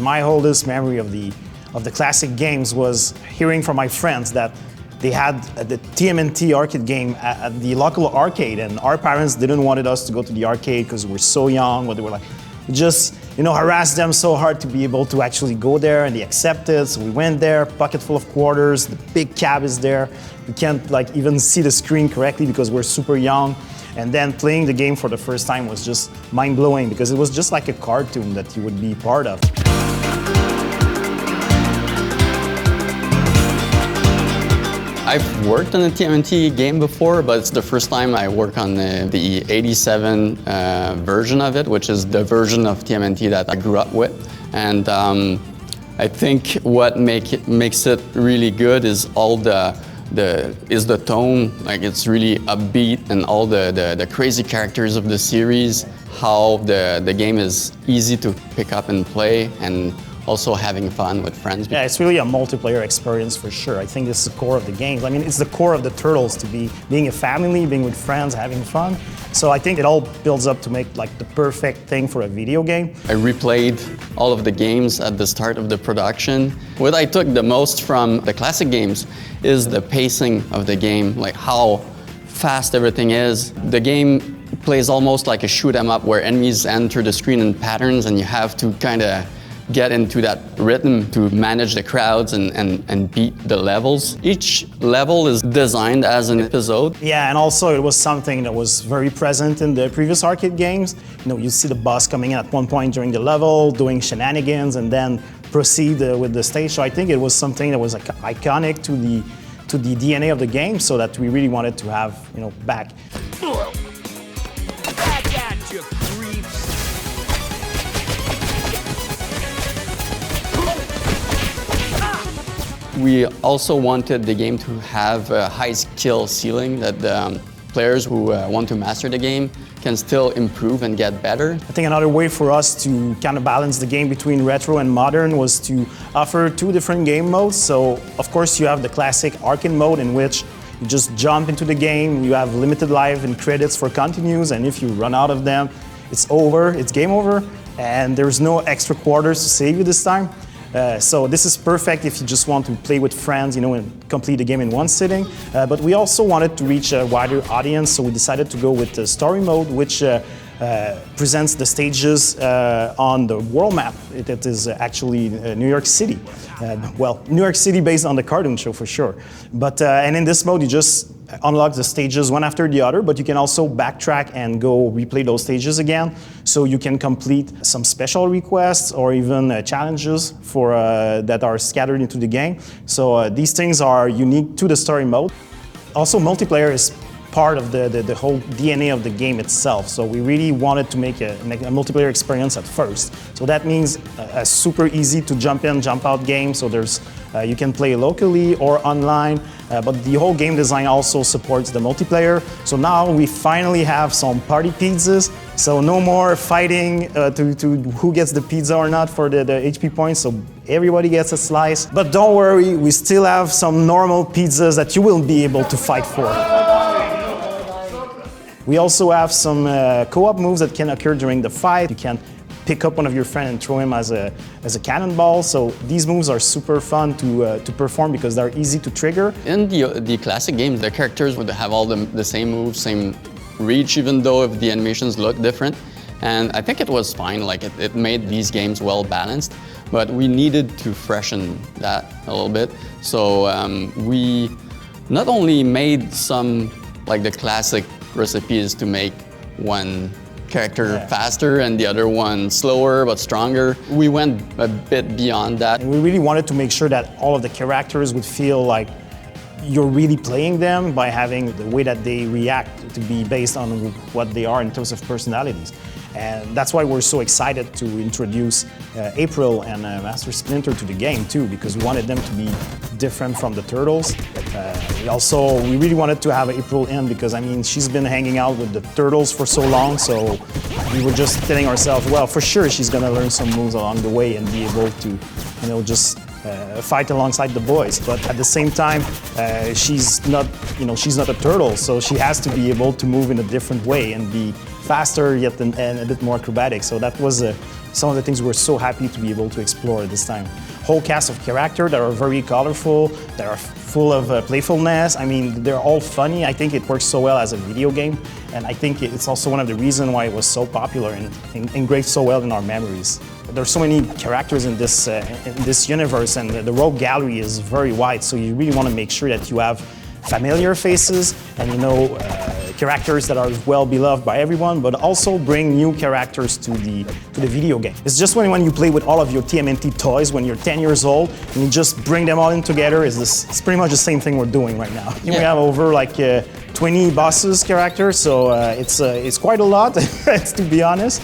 my oldest memory of the classic games was hearing from my friends that they had the TMNT arcade game at the local arcade, and our parents didn't want us to go to the arcade because we were so young, but they were like, just, harassed them so hard to be able to actually go there, and they accepted. So we went there, pocket full of quarters, the big cab is there. We can't even see the screen correctly because we're super young. And then playing the game for the first time was just mind-blowing because it was just like a cartoon that you would be part of. I've worked on a TMNT game before, but it's the first time I work on the 87 version of it, which is the version of TMNT that I grew up with. And I think what makes it really good is the tone. Like, it's really upbeat, and all the crazy characters of the series, how the game is easy to pick up and play, and also having fun with friends. Yeah, it's really a multiplayer experience for sure. I think it's the core of the games. I mean, it's the core of the Turtles, to being a family, being with friends, having fun. So I think it all builds up to make the perfect thing for a video game. I replayed all of the games at the start of the production. What I took the most from the classic games is the pacing of the game, like how fast everything is. The game plays almost like a shoot 'em up where enemies enter the screen in patterns, and you have to kind of get into that rhythm to manage the crowds and beat the levels. Each level is designed as an episode. Yeah, and also it was something that was very present in the previous arcade games. You see the boss coming in at one point during the level, doing shenanigans, and then proceed with the stage. So I think it was something that was iconic to the DNA of the game, so that we really wanted to have, back. Back at you, creeps. We also wanted the game to have a high skill ceiling, that the players who want to master the game can still improve and get better. I think another way for us to kind of balance the game between retro and modern was to offer two different game modes. So of course you have the classic arcade mode, in which you just jump into the game, you have limited life and credits for continues, and if you run out of them, it's over, it's game over, and there's no extra quarters to save you this time. So this is perfect if you just want to play with friends, and complete the game in one sitting. But we also wanted to reach a wider audience, so we decided to go with the story mode, which presents the stages on the world map. It is actually New York City. New York City based on the cartoon show for sure. But and in this mode, you just unlock the stages one after the other, but you can also backtrack and go replay those stages again. So you can complete some special requests or even challenges for that are scattered into the game. So these things are unique to the story mode. Also, multiplayer is part of the whole DNA of the game itself. So we really wanted to make a multiplayer experience at first. So that means a super easy to jump in, jump out game. So there's you can play locally or online, but the whole game design also supports the multiplayer. So now we finally have some party pizzas. So no more fighting to who gets the pizza or not for the HP points. So everybody gets a slice. But don't worry, we still have some normal pizzas that you will be able to fight for. We also have some co-op moves that can occur during the fight. You can pick up one of your friends and throw him as a cannonball. So these moves are super fun to perform because they're easy to trigger. In the classic games, the characters would have all the same moves, same reach, even though if the animations look different. And I think it was fine, like it made these games well balanced, but we needed to freshen that a little bit. So we not only made some, like the classic recipes to make one character faster and the other one slower but stronger. We went a bit beyond that. And we really wanted to make sure that all of the characters would feel like you're really playing them by having the way that they react to be based on what they are in terms of personalities. And that's why we're so excited to introduce April and Master Splinter to the game too, because we wanted them to be different from the Turtles. We really wanted to have April in because, I mean, she's been hanging out with the Turtles for so long, so we were just telling ourselves, well, for sure she's gonna learn some moves along the way and be able to, just fight alongside the boys. But at the same time, she's not a turtle, so she has to be able to move in a different way and be faster yet and a bit more acrobatic. So that was some of the things we're so happy to be able to explore this time. Whole cast of characters that are very colorful, that are full of playfulness. I mean, they're all funny. I think it works so well as a video game, and I think it's also one of the reasons why it was so popular and engraved so well in our memories. There's so many characters in this universe, and the rogue gallery is very wide, so you really want to make sure that you have familiar faces and characters that are well beloved by everyone, but also bring new characters to the video game. It's just when you play with all of your TMNT toys when you're 10 years old and you just bring them all in together. It's pretty much the same thing we're doing right now. Yeah. We have over like 20 bosses characters, so it's quite a lot, to be honest.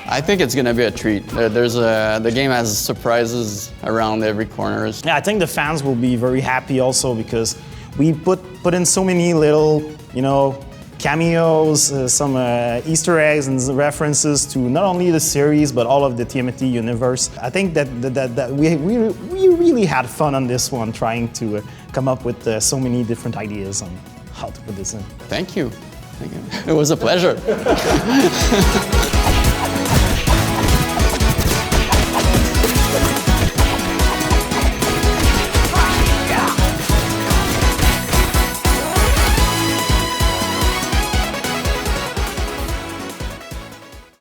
I think it's gonna be a treat. The game has surprises around every corner. Yeah, I think the fans will be very happy also because we put in so many little, cameos, some Easter eggs and references to not only the series but all of the TMNT universe. I think that we really had fun on this one, trying to come up with so many different ideas on how to put this in. Thank you. It was a pleasure.